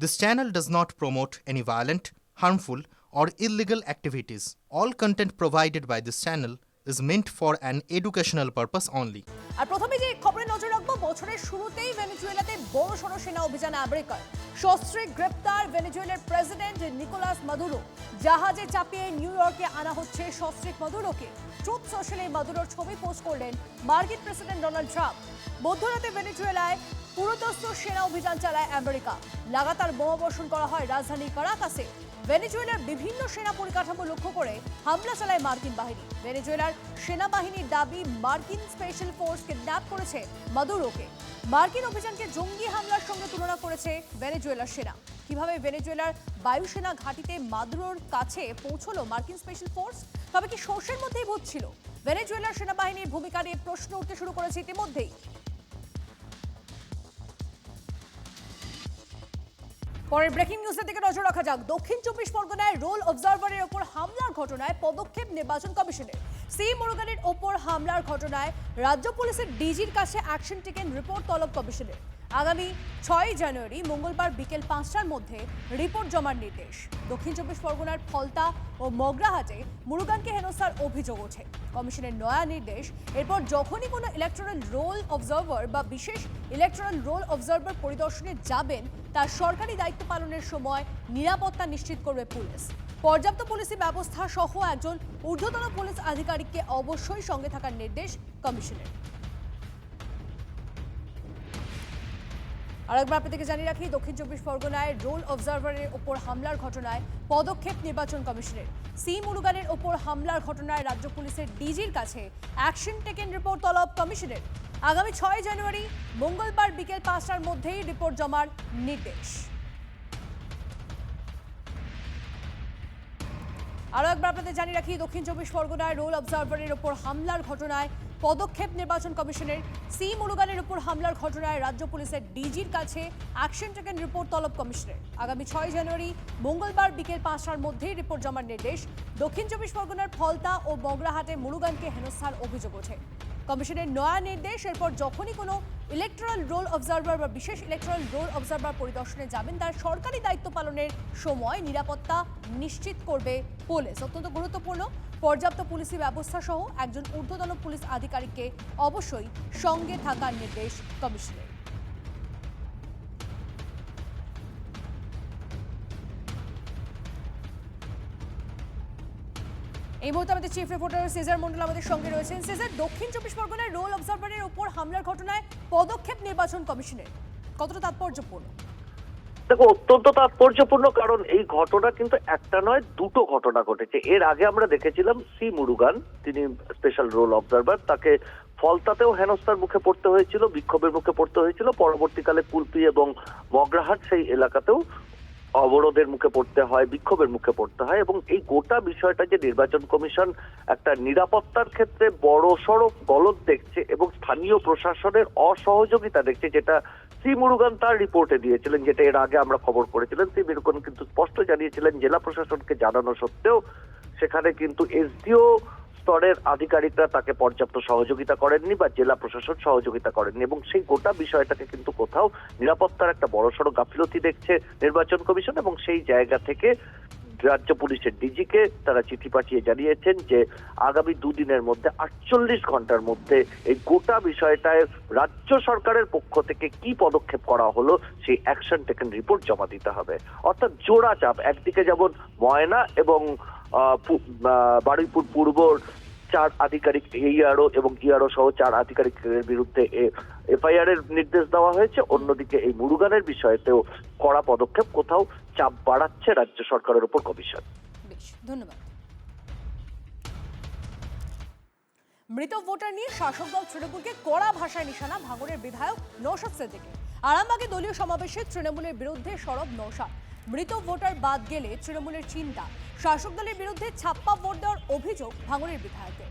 This channel does not promote any violent, harmful, or illegal activities. All content provided by this channel is meant for an educational purpose only. আর প্রথমে যে খবরে নজর রাখবো, বছরের শুরুতেই ভেনেজুয়েলাতে বড়সড় সেনা অভিযান আমেরিকার। সস্ত্রীক গ্রেপ্তার ভেনেজুয়েলার প্রেসিডেন্ট নিকোলাস মাদুরো। জাহাজে চাপিয়ে নিউ ইয়র্কে আনা হচ্ছে সস্ত্রীক মাদুরোকে। ট্রুথ সোশ্যালে মাদুরোর ছবি পোস্ট করলেন মার্কিন প্রেসিডেন্ট ডোনাল্ড ট্রাম্প। মধ্যরাতে ভেনেজুয়েলায় পুরোদস্ত সেনা অভিযান চালায় আমেরিকা। লাগাতার বোমাবর্ষণ করা হয় রাজধানী কারাকাসে। ভেনেজুয়েলার বিভিন্ন সেনা পরিকাঠামো লক্ষ্য করে হামলা চালায় মার্কিন বাহিনী। ভেনেজুয়েলার সেনাবাহিনীর দাবি, মার্কিন স্পেশাল ফোর্স কিডন্যাপ করেছে মাদুরোকে। মার্কিন অভিযানকে জঙ্গি হামলার সঙ্গে তুলনা করেছে ভেনেজুয়েলার সেনা। কিভাবে ভেনেজুয়েলার বায়ুসেনা ঘাঁটিতে মাদুরোর কাছে পৌঁছলো মার্কিন স্পেশাল ফোর্স? তবে কি সর্ষের মধ্যেই ভূত ছিল? ভেনেজুয়েলার সেনাবাহিনীর ভূমিকা নিয়ে প্রশ্ন উঠতে শুরু করেছে ইতিমধ্যেই। পরের ব্রেকিং নিউজের দিকে নজর রাখা যাক। দক্ষিণ 24 পরগনায় রোল অবজারভারের ওপর হামলার ঘটনায় পদক্ষেপ নির্বাচন কমিশনের। সি মুরুগানের ওপর হামলার ঘটনায় রাজ্য পুলিশের ডিজির কাছে অ্যাকশন টেকেন রিপোর্ট তলব কমিশনের। আগামী 6 জানুয়ারি মঙ্গলবার বিকেল 5টার মধ্যে রিপোর্ট জমার নির্দেশ। দক্ষিণ 24 পরগনার ফলতা ও মগরাহাটে মুরুগানকে হেনস্থার অভিযোগ ওঠে। কমিশনের নয়া নির্দেশ, এরপর যখনই কোনো ইলেকট্রাল রোল অবজারভার বা বিশেষ ইলেকট্রাল রোল অবজারভার পরিদর্শনে যাবেন, তার সরকারি দায়িত্ব পালনের সময় নিরাপত্তা নিশ্চিত করবে পুলিশ। পর্যাপ্ত পুলিশি ব্যবস্থা সহ একজন ঊর্ধ্বতন পুলিশ আধিকারিককে অবশ্যই সঙ্গে থাকার নির্দেশ কমিশনের। আরেকবার আপনাদেরকে জানিয়ে রাখি, দক্ষিণ 24 পরগনায় রোল অবজারভারের ওপর হামলার ঘটনায় পদক্ষেপ নির্বাচন কমিশনের। সি মুরুগানের ওপর হামলার ঘটনায় রাজ্য পুলিশের ডিজির কাছে অ্যাকশন টেকেন রিপোর্ট তলব কমিশনের। আগামী 6 জানুয়ারি মঙ্গলবার বিকেল 5টার মধ্যেই রিপোর্ট জমার নির্দেশ। আরও একবার আপনাদের জানিয়ে রাখি, দক্ষিণ 24 পরগনায় রোল অবজারভারের ওপর হামলার ঘটনায় পদক্ষেপ নির্বাচন কমিশনের। সি মুরুগানের উপর হামলার ঘটনায় রাজ্য পুলিশের ডিজির কাছে অ্যাকশন টেকেন রিপোর্ট তলব কমিশনের। আগামী 6 জানুয়ারি মঙ্গলবার বিকেল 5টার মধ্যেই রিপোর্ট জমার নির্দেশ। দক্ষিণ 24 পরগনার ফলতা ও মগরাহাটে মুরুগানকে হেনস্থার অভিযোগ ওঠে। কমিশনের নয়া নির্দেশ, এরপর যখনই কোনো ইলেকট্রাল রোল অবজারভার বা বিশেষ ইলেকট্রাল রোল অবজারভার পরিদর্শনে যাবেন, তার সরকারি দায়িত্ব পালনের সময় নিরাপত্তা নিশ্চিত করবে পুলিশ। অত্যন্ত গুরুত্বপূর্ণ, পর্যাপ্ত পুলিশি ব্যবস্থা সহ একজন ঊর্ধ্বতন পুলিশ আধিকারিককে অবশ্যই সঙ্গে থাকার নির্দেশ কমিশনের। এই মুহূর্তে আমাদের চিফ রিপোর্টার সিজার মন্ডল আমাদের সঙ্গে রয়েছেন। সিজার, দক্ষিণ 24 পরগনায় রোল অবজারভারের উপর হামলার ঘটনায় পদক্ষেপ নির্বাচন কমিশনের, কতটা তাৎপর্যপূর্ণ? দেখো, অত্যন্ত তাৎপর্যপূর্ণ, কারণ এই ঘটনা কিন্তু একটা নয়, দুটো ঘটনা ঘটেছে। এর আগে আমরা দেখেছিলাম সি মুরুগান, তিনি স্পেশাল রোল অবজারভার, তাকে ফলতাতেও হেনস্থার মুখে পড়তে হয়েছিল, বিক্ষোভের মুখে পড়তে হয়েছিল। পরবর্তীকালে কুলপি এবং মগরাহাট সেই এলাকাতেও অবরোধের মুখে পড়তে হয়, বিক্ষোভের মুখে পড়তে হয়। এবং এই গোটা বিষয়টা যে নির্বাচন কমিশন একটা নিরাপত্তার ক্ষেত্রে বড় সড় গলদ দেখছে এবং স্থানীয় প্রশাসনের অসহযোগিতা দেখছে, যেটা সি মুরুগান তার রিপোর্টে দিয়েছিলেন, যেটা এর আগে আমরা খবর করেছিলেন। সি মুরুগান কিন্তু স্পষ্ট জানিয়েছিলেন, জেলা প্রশাসনকে জানানো সত্ত্বেও সেখানে কিন্তু এসডিও স্তরের আধিকারিকরা তাকে পর্যাপ্ত সহযোগিতা করেননি বা জেলা প্রশাসন সহযোগিতা করেননি। এবং সেই গোটা বিষয়টাকে কিন্তু কোথাও নিরাপত্তার একটা বড়সড় গাফিলতি দেখছে নির্বাচন কমিশন। এবং সেই জায়গা থেকে রাজ্য পুলিশের ডিজিকে তারা চিঠি পাঠিয়ে জানিয়েছেন যে আগামী দুদিনের মধ্যে 48 ঘন্টার মধ্যে এই গোটা বিষয়টায় রাজ্য সরকারের পক্ষ থেকে কি পদক্ষেপ করা হলো সেই অ্যাকশন টেকেন রিপোর্ট জমা দিতে হবে। অর্থাৎ জোড়া চাপ, একদিকে যেমন ময়না এবং বারুইপুর পূর্বর 4 আধিকারিক ইআরও এবং ইআরও সহ 4 আধিকারিকের বিরুদ্ধে এফআইআর এর নির্দেশ দেওয়া হয়েছে, অন্যদিকে এই মুরুগানের বিষয়তেও কড়া পদক্ষেপ, কোথাও চাপ বাড়াচ্ছে রাজ্য সরকারের উপর কমিশন। বেশ, ধন্যবাদ। মৃত ভোটার নিয়ে শাসক দল তৃণমূলকে কড়া ভাষায় নিশানা ভাঙড়ের বিধায়ক নওশাদ সিদ্দিকী। আরামবাগে দলীয় সমাবেশে তৃণমূলের বিরুদ্ধে সরব নওশাদ। মৃত ভোটার বাদ গেলে তৃণমূলের চিন্তা, শাসক দলের বিরুদ্ধে ছাপ্পা ভোট দেওয়ার অভিযোগ ভাঙড়ের বিধায়কের।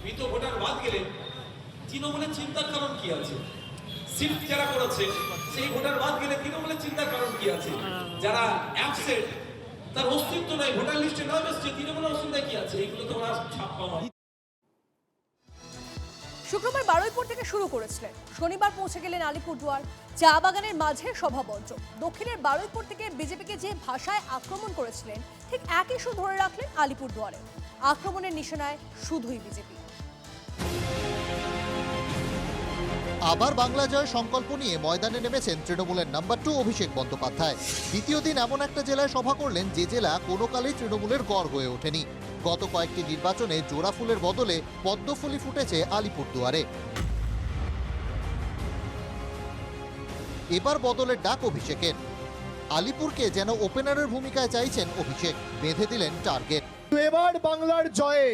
মৃত ভোটার বাদ গেলে তৃণমূলের চিন্তার কারণ কি আছে? শিফট যারা করেছে সেই ভোটার বাদ গেলে তৃণমূলের চিন্তার কারণ কি আছে? যারা অ্যাবসেন্ট, তার অস্তিত্ব নাই, ভোটার লিস্টে নাম এসছে, তৃণমূলের অসুবিধা কি আছে? এগুলো তো ওরা ছাপ্পা মারে। শুক্রবার বারুইপুর থেকে শুরু করেছিলেন, শনিবার পৌঁছে গেলেন আলিপুরদুয়ার। চা বাগানের মাঝে সভামঞ্চ। দক্ষিণের বারুইপুর থেকে বিজেপিকে যে ভাষায় আক্রমণ করেছিলেন, ঠিক একই সুর ধরে রাখলেন আলিপুরদুয়ারে। আক্রমণের নিশানায় শুধুই বিজেপি। আবার বাংলা জয় সংকল্প নিয়ে ময়দানে নেমেছেন তৃণমূলের নাম্বার 2 অভিষেক বন্দ্যোপাধ্যায়। দ্বিতীয় দিন এমন একটা জেলায় সভা করলেন যে জেলা কোনো কালেই তৃণমূলের গড় হয়ে ওঠেনি। গত কয়েকটি নির্বাচনে জোড়া ফুলের বদলে পদ্মফুলি ফুটেছে আলিপুরদুয়ারে। এবার বদলের ডাক অভিষেকের। আলিপুরকে যেন ওপেনারের ভূমিকায় চাইছেন অভিষেক, বেঁধে দিলেন টার্গেট। এবার বাংলার জয়ে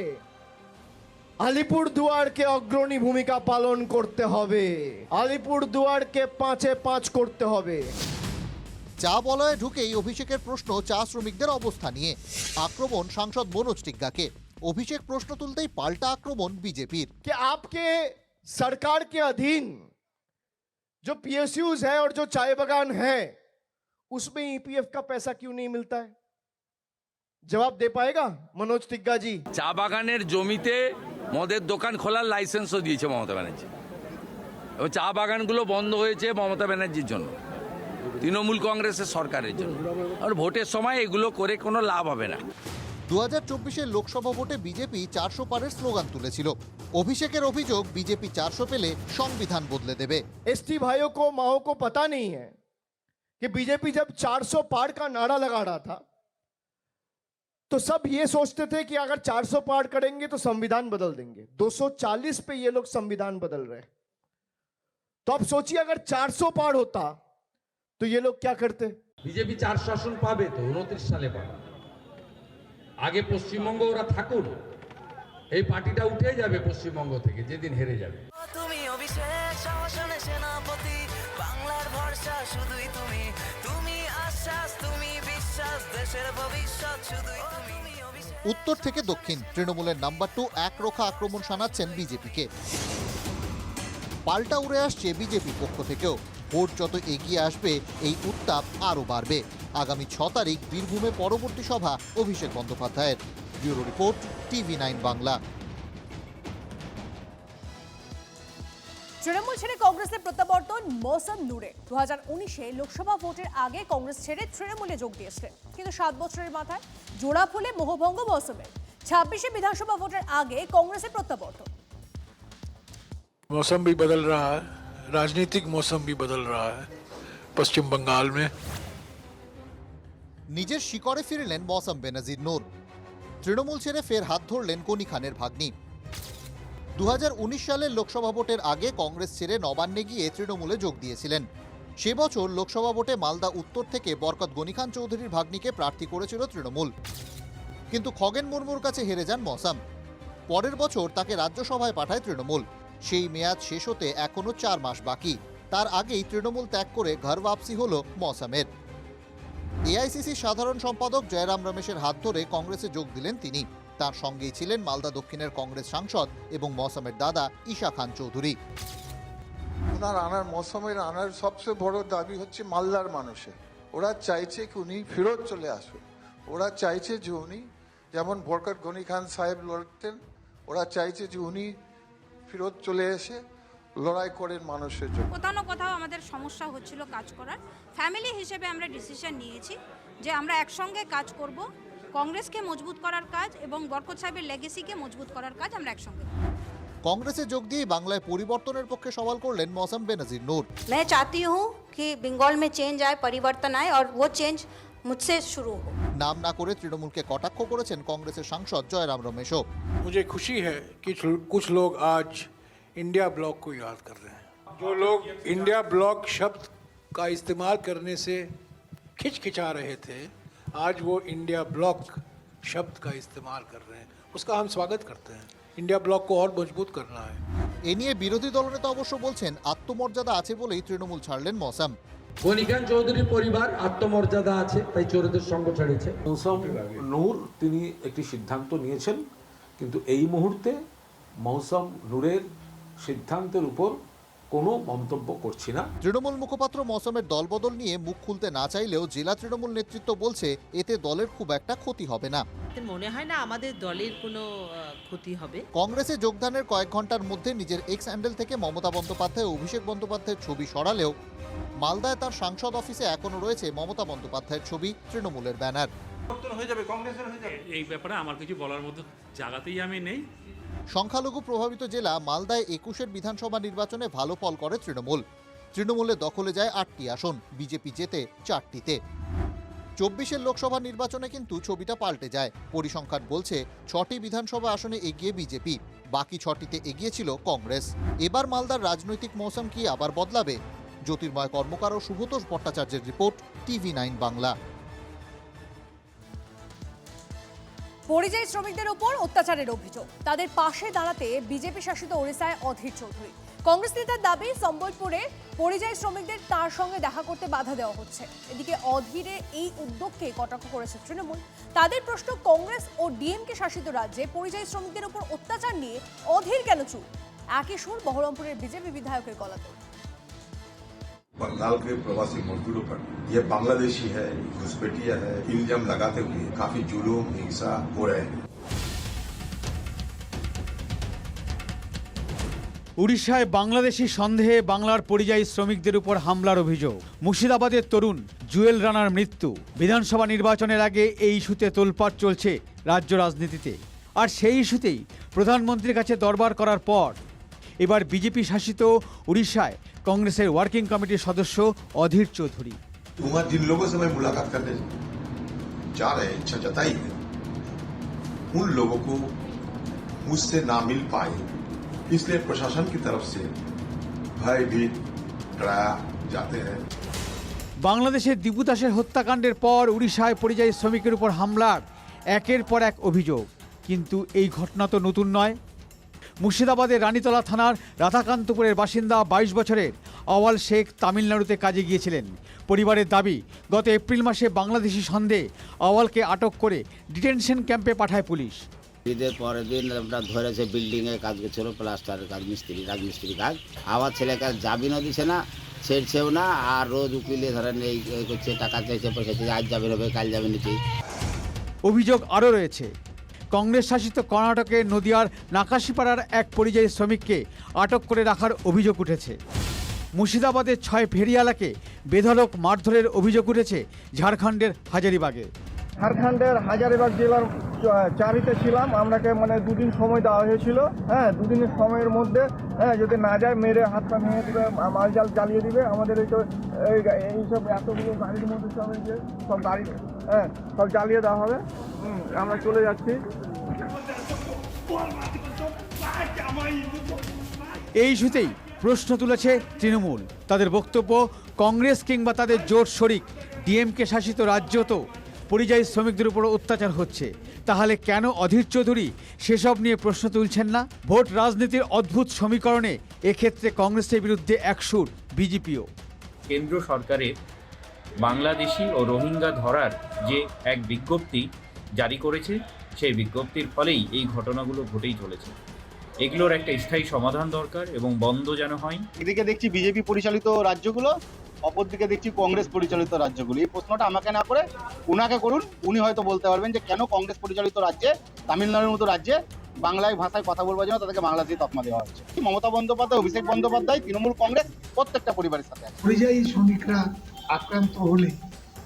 আলিপুরদুয়ারকে অগ্রণী ভূমিকা পালন করতে হবে। আলিপুরদুয়ারকে 5-5 করতে হবে। চা বলয়ে ঢুকেই অভিষেকের প্রশ্ন চা শ্রমিকদের অবস্থা নিয়ে। আক্রমণ সাংসদ মনোজ টিগ্গাকে। অভিষেক প্রশ্ন তুলতেই পাল্টা আক্রমণ বিজেপির। कि आपके सरकार के अधीन जो पीएसयूज है और जो चाय बागान है उसमें ईपीएफ का पैसा क्यों नहीं मिलता है? जवाब दे पाएगा मनोज तिग्गा जी? চা বাগানের জমিতে মদের দোকান খোলার লাইসেন্সও দিয়েছে মমতা ব্যানার্জি, এবং চা বাগানগুলো বন্ধ হয়েছে মমতা ব্যানার্জির জন্য, তৃণমূল কংগ্রেসের সরকারের জন্য। আর ভোটের সময় এগুলো করে কোনো লাভ হবে না। 2024-এর লোকসভা ভোটে বিজেপি 400 পারের স্লোগান তুলেছিল। অভিষেকের অভিযোগ বিজেপি 400 পেলে সংবিধান বদলে দেবে। एसटी भाइयों को माओ को पता नहीं है कि बीजेपी जब 400 पार का नारा लगा रहा था तो सब ये सोचते थे कि अगर 400 पार करेंगे तो संविधान बदल देंगे। 240 पे ये लोग संविधान बदल रहे हैं। तो अब सोचिए अगर 400 पार होता तो ये लोग क्या करते? বিজেপি 4 আসন পাবে তো 29 সালে পাবে। আগে পশ্চিমবঙ্গ ওরা থাকুন, এই পার্টিটা উঠে যাবে পশ্চিমবঙ্গ থেকে যেদিন হেরে যাবে। তুমি অভিষেক শাসনে সেনাপতি, বাংলার ভরসা শুধুই তুমি, তুমি আশ্বাস, তুমি বিশ্বাস, দেশের ভবিষ্যৎ শুধুই তুমি। উত্তর থেকে দক্ষিণ তৃণমূলের নাম্বার 2 একরোখা আক্রমণ শানাচ্ছেন বিজেপিকে। পাল্টা উড়ে আসছে বিজেপির পক্ষ থেকেও। ভোট যত এগিয়ে আসবে এই উত্তাপ আরও বাড়বে। আগামী 6 তারিখ বীরভূমে পরবর্তী সভা অভিষেক বন্দ্যোপাধ্যায়ের। Bureau report, TV9 Bangla. Trinamool ছেড়ে কংগ্রেসে প্রত্যাবর্তন মৌসম নূরে। 2019-এ লোকসভা ভোটের আগে কংগ্রেস ছেড়ে তৃণমূলে যোগ দিয়েছিলেন, কিন্তু 7 বছরের মাথায় জোড়া ফুলে মোহভঙ্গ মৌসুমের। 26-এ বিধানসভা ভোটের আগে কংগ্রেসে প্রত্যাবর্তন। मौसम भी बदल रहा है, राजनीतिक मौसम भी बदल रहा है पश्चिम बंगाल में। নিজের শিকড়ে ফিরলেন মৌসম বেনাজির নূর। তৃণমূল ছেড়ে ফের হাত ধরলেন গনি খানের ভাগ্নি। 2019 সালের লোকসভা ভোটের আগে কংগ্রেস ছেড়ে নবান্নে গিয়ে তৃণমূলে যোগ দিয়েছিলেন। সে বছর লোকসভা ভোটে মালদা উত্তর থেকে বরকত গনি খান চৌধুরীর ভাগ্নিকে প্রার্থী করেছিল তৃণমূল, কিন্তু খগেন মুর্মুর কাছে হেরে যান মৌসম। পরের বছর তাকে রাজ্যসভায় পাঠায় তৃণমূল। সেই মেয়াদ শেষ হতে এখনো 4 মাস বাকি। তার আগেই তৃণমূল ত্যাগ করে ঘর ওয়াপসি হলো মৌসমের। এআইসিসি সাধারণ সম্পাদক জয়রাম রমেশের হাত ধরে কংগ্রেসে যোগ দিলেন তিনি। তার সঙ্গেই ছিলেন মালদা দক্ষিণের কংগ্রেস সাংসদ এবং মৌসমের দাদা ঈশা খান চৌধুরী। ওনার আনার মৌসমের আনার সবচেয়ে বড় দাবি হচ্ছে মালদার মানুষের। ওরা চাইছে কি উনি ফেরত চলে আসুন। ওরা চাইছে যে উনি যেমন বরকত গনি খান সাহেব লড়তেন, ওরা চাইছে যে উনি ফেরত চলে এসে লড়াই করেন মানুষের জন্য। কোথাও না কোথাও আমাদের সমস্যা হচ্ছিল কাজ করার। ফ্যামিলি হিসেবে আমরা ডিসিশন নিয়েছি যে আমরা একসঙ্গে কাজ করব, কংগ্রেসকে মজবুত করার কাজ এবং বরকত সাহেবের লেগেসিকে মজবুত করার কাজ আমরা একসঙ্গে করব। কংগ্রেসে যোগ দিয়ে বাংলায় পরিবর্তনের পক্ষে সওয়াল করলেন মৌসম বেনাজির নূর। मैं चाहती हूँ कि बंगाल में चेंज आए, परिवर्तन आए और वो चेंज मुझसे शुरू हो। নাম না করে তৃণমূলকে কটাক্ষ করেছেন কংগ্রেসের সাংসদ জয়রাম রমেশও। मुझे खुशी है कि कुछ लोग आज इंडिया ब्लॉक को याद कर रहे हैं। जो लोग इंडिया ब्लॉक शब्द का इस्तेमाल करने से खिचखिचा रहे थे, आज वो इंडिया ब्लॉक शब्द का इस्तेमाल कर रहे हैं। उसका हम स्वागत करते हैं। इंडिया ब्लॉक को और मजबूत करना है। এ নিয়ে বিরোধী দলনেতা অবশ্য বলছেন আত্মমর্যাদা আছে বলেই তৃণমূল ছাড়লেন মৌসম। গনি খান চৌধুরীর পরিবার আত্মমর্যাদা আছে, তাই চোরদের সঙ্গ ছাড়িয়েছে। মৌসম নূর তিনি একটি সিদ্ধান্ত নিয়েছেন, কিন্তু এই মুহূর্তে মৌসম নূরের সিদ্ধান্তের উপর কোনো মন্তব্য করছি না। তৃণমূল মুখপাত্র মৌসুমের দলবদল নিয়ে মুখ খুলতে না চাইলেও জেলা তৃণমূল নেতৃত্ব বলছে এতে দলের খুব একটা ক্ষতি হবে না। মনে হয় না আমাদের দলের কোনো ক্ষতি হবে। কংগ্রেসে যোগদানের কয়েক ঘন্টার মধ্যে নিজের এক্স হ্যান্ডেল থেকে মমতা বন্দ্যোপাধ্যায় ও অভিষেক বন্দ্যোপাধ্যায়ের ছবি সরালেও মালদায় তার সাংসদ অফিসে এখনো রয়েছে মমতা বন্দ্যোপাধ্যায়ের ছবি, তৃণমূলের ব্যানার। এই ব্যাপারে আমার কিছু বলার মতো জায়গাতেই আমি নেই। সংখ্যালঘু প্রভাবিত জেলা মালদায় 21-এর বিধানসভা নির্বাচনে ভালো ফল করে তৃণমূলের দখলে যায় 8টি আসন, বিজেপি জেতে 4টিতে। 24-এর লোকসভা নির্বাচনে কিন্তু ছবিটা পাল্টে যায়। পরিসংখ্যান বলছে 6টি বিধানসভা আসনে এগিয়ে বিজেপি, বাকি 6টিতে এগিয়ে ছিল কংগ্রেস। এবার মালদার রাজনৈতিক মৌসুম কি আবার বদলাবে? জ্যোতির্ময় কর্মকার ও শুভতোষ ভট্টাচার্যের রিপোর্ট, TV9 বাংলা। পরিযায়ী শ্রমিকদের উপর অত্যাচারের অভিযোগ, তাদের পাশে দাঁড়াতে বিজেপি শাসিত ওড়িশায় অধীর চৌধুরী। কংগ্রেস নেতার দাবি সম্বলপুরে পরিযায়ী শ্রমিকদের তার সঙ্গে দেখা করতে বাধা দেওয়া হচ্ছে। এদিকে অধীরে এই উদ্যোগকে কটাক্ষ করেছে তৃণমূল। তাদের প্রশ্ন, কংগ্রেস ও ডিএমকে শাসিত রাজ্যে পরিযায়ী শ্রমিকদের উপর অত্যাচার নিয়ে অধীর কেন চুপ? একই সুর বহরমপুরের বিজেপি বিধায়কের গলাতে। बंगाल के प्रवासी मजदूरों पर ये बांग्लादेशी है, घुसपैठिया है, इल्जाम लगाते हुए काफी जुलूम हिंसा हो रहे हैं। উড়িষ্যায় বাংলাদেশি সন্দেহে বাংলার পরিযায়ী শ্রমিকদের উপর হামলার অভিযোগ। মুর্শিদাবাদের তরুণ জুয়েল রানার মৃত্যু। বিধানসভা নির্বাচনের আগে এই ইস্যুতে তোলপাড় চলছে রাজ্য রাজনীতিতে। আর সেই ইস্যুতেই প্রধানমন্ত্রীর কাছে দরবার করার পর এবার বিজেপি শাসিত উড়িষ্যায় कांग्रेस वर्किंग कमिटी सदस्य अधीर चौधरी। वहाँ जिन लोगों से मैं मुलाकात करने जा रहे हैं, इच्छा जताई है, उन लोगों को मुझसे ना मिल पाए, इसलिए प्रशासन की तरफ से भयभीत डराया जाते हैं। बांग्लादेशेर दीपू दासेर हत्याकांडेर पर उड़ीसाय परिযায়ী श्रमिकेर उपर हामलार एकेर पर एक अभियोग, किन्तु এই घटना तो नतून नय। मुर्शिदाबादेर रानीतला थानार राधाकान्तपुरेर बासिंदा 22 बछरेर अवाल शेख तामिलनाड़ुते काजे गिয়েছিলেন। परिवारेर दाबी, गत एप्रिल मासे बांग्लादेशी सन्देहे अवालके आटक करे डिटेनशन कैम्पे पाठाय पुलिश। ঈদের পরের দিন আমরা ধরেছে বিল্ডিংয়ে কাজ করছিল, প্লাস্টারের কাজ, রাজমিস্ত্রি কাজ। আমার ছেলেকে জামিনও দিছে না, ছেড়ছেও না, আর রোজ উকিলে ধরেন এই করছে, টাকা চাইছে, পয়সা চাইছে, আজ জামিন হবে, কাল জামিন নিচ্ছে। অভিযোগ আরও রয়েছে, কংগ্রেস শাসিত কর্ণাটকের নদিয়ার নাকাশিপাড়ার এক পরিযায়ী শ্রমিককে আটক করে রাখার অভিযোগ উঠেছে। মুর্শিদাবাদের 6 ফেরিওয়ালাকে বেধড়ক মারধরের অভিযোগ উঠেছে ঝাড়খণ্ডের হাজারিবাগে। ঝাড়খণ্ডের হাজারিবাগ জেলার চারিতে ছিলাম, আপনাকে মানে 2 দিন সময় দেওয়া হয়েছিল। হ্যাঁ, 2 দিনের সময়ের মধ্যে যদি না যায় মেরে হাত পা ভেঙে দিবে, মাল জাল জ্বালিয়ে দিবে। আমাদের এইসব এতগুলো গাড়ির মধ্যে সব গাড়ি সব জ্বালিয়ে দেওয়া হবে। আমরা চলে যাচ্ছি। এই ইস্যুতেই প্রশ্ন তুলেছে তৃণমূল। তাদের বক্তব্য, কংগ্রেস কিংবা তাদের জোট শরিক ডিএমকে শাসিত রাজ্য তো পরিযায়ী শ্রমিকদের উপর অত্যাচার হচ্ছে, তাহলে কেন অধীর চৌধুরী সেসব নিয়ে প্রশ্ন তুলছেন না? ভোট রাজনীতির অদ্ভুত সমীকরণে এক্ষেত্রে কংগ্রেসের বিরুদ্ধে একসুর বিজেপিও। কেন্দ্র সরকারের বাংলাদেশি ও রোহিঙ্গা ধরার যে এক বিজ্ঞপ্তি জারি করেছে, সেই বিজ্ঞপ্তির ফলেই এই ঘটনাগুলো ঘটেই চলেছে। এগুলোর একটা স্থায়ী সমাধান দরকার এবং বন্ধ যেন হয়। এদিকে দেখছি বিজেপি পরিচালিত রাজ্যগুলো, অপরদিকে দেখছি কংগ্রেস পরিচালিত রাজ্যগুলো। এই প্রশ্নটা আমাকে না করে উনাকে করুন, উনি হয়তো বলতে পারবেন যে কেন কংগ্রেস পরিচালিত রাজ্যে, তামিলনাড়ুর মতো রাজ্যে বাংলায় ভাষায় কথা বলবার জন্য তাদেরকে বাংলাদেশে তকমা দেওয়া হচ্ছে। মমতা বন্দ্যোপাধ্যায়, অভিষেক বন্দ্যোপাধ্যায়, তৃণমূল কংগ্রেস প্রত্যেকটা পরিবারের সাথে আছে। পরিযায়ী শ্রমিকরা আক্রান্ত হলে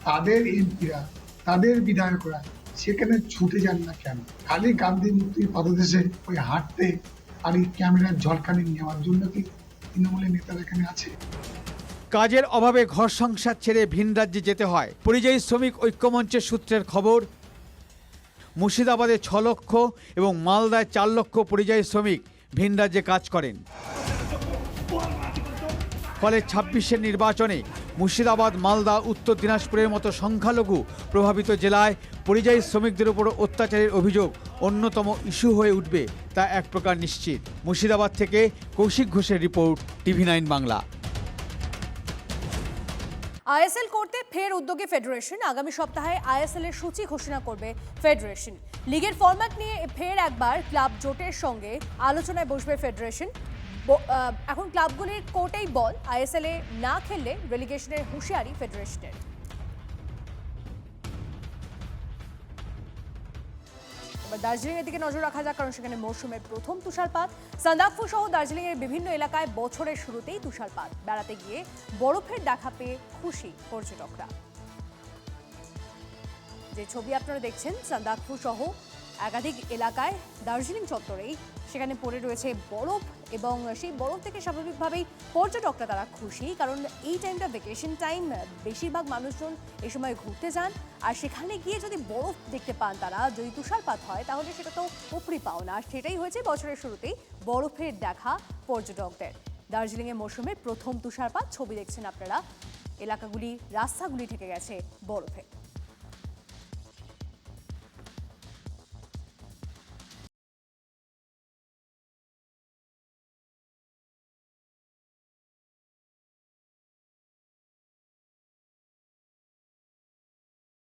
তাদের এমপিরা, তাদের বিধায়করা সেখানে ছুটে যান না কেন? খালি গান্ধী মুক্তির পদদেশে ওই হাঁটতে আর এই ক্যামেরার ঝলকানি নেওয়ার জন্য কি তৃণমূলের নেতারা এখানে আছে? কাজের অভাবে ঘর সংসার ছেড়ে ভিন রাজ্যে যেতে হয়। পরিযায়ী শ্রমিক ঐক্যমঞ্চের সূত্রের খবর, মুর্শিদাবাদে 6 লক্ষ এবং মালদায় 4 লক্ষ পরিযায়ী শ্রমিক ভিন রাজ্যে কাজ করেন। ফলে 26-এর নির্বাচনে মুর্শিদাবাদ, মালদা, উত্তর দিনাজপুরের মতো সংখ্যালঘু প্রভাবিত জেলায় পরিযায়ী শ্রমিকদের উপর অত্যাচারের অভিযোগ অন্যতম ইস্যু হয়ে উঠবে, তা এক প্রকার নিশ্চিত। মুর্শিদাবাদ থেকে কৌশিক ঘোষের রিপোর্ট, TV9 বাংলা। আইএসএল করতে ফের উদ্যোগে ফেডারেশন। আগামী সপ্তাহে আইএসএল এর সূচি ঘোষণা করবে ফেডারেশন। লিগের ফরম্যাট নিয়ে ফের একবার ক্লাব জোটের সঙ্গে আলোচনায় বসবে ফেডারেশন। এখন ক্লাবগুলির কোর্টেই বল, আইএসএল এ না খেললে রেলিগেশনের হুঁশিয়ারি ফেডারেশনের। এবার দার্জিলিং এর দিকে নজর রাখা যাক, কারণ সেখানে মৌসুমের প্রথম তুষারপাত। সান্দাকফু সহ দার্জিলিং এর বিভিন্ন এলাকায় বছরের শুরুতেই তুষারপাত। বেড়াতে গিয়ে বরফের দেখা পেয়ে খুশি পর্যটকরা। যে ছবি আপনারা দেখছেন, সান্দাকফু সহ একাধিক এলাকায় দার্জিলিং চত্বরেই সেখানে পড়ে রয়েছে বরফ, এবং সেই বরফ থেকে স্বাভাবিকভাবেই পর্যটকরা তারা খুশি, কারণ এই টাইমটা ভ্যাকেশন টাইম, বেশিরভাগ মানুষজন এই সময় ঘুরতে যান, আর সেখানে গিয়ে যদি বরফ দেখতে পান তারা, যদি তুষারপাত হয় তাহলে সেটা তো উপরি পাওনা। আর সেটাই হয়েছে বছরের শুরুতেই বরফের দেখা পর্যটকদের। দার্জিলিংয়ের মৌসুমের প্রথম তুষারপাত, ছবি দেখছেন আপনারা, এলাকাগুলি, রাস্তাগুলি ঢেকে গেছে বরফে।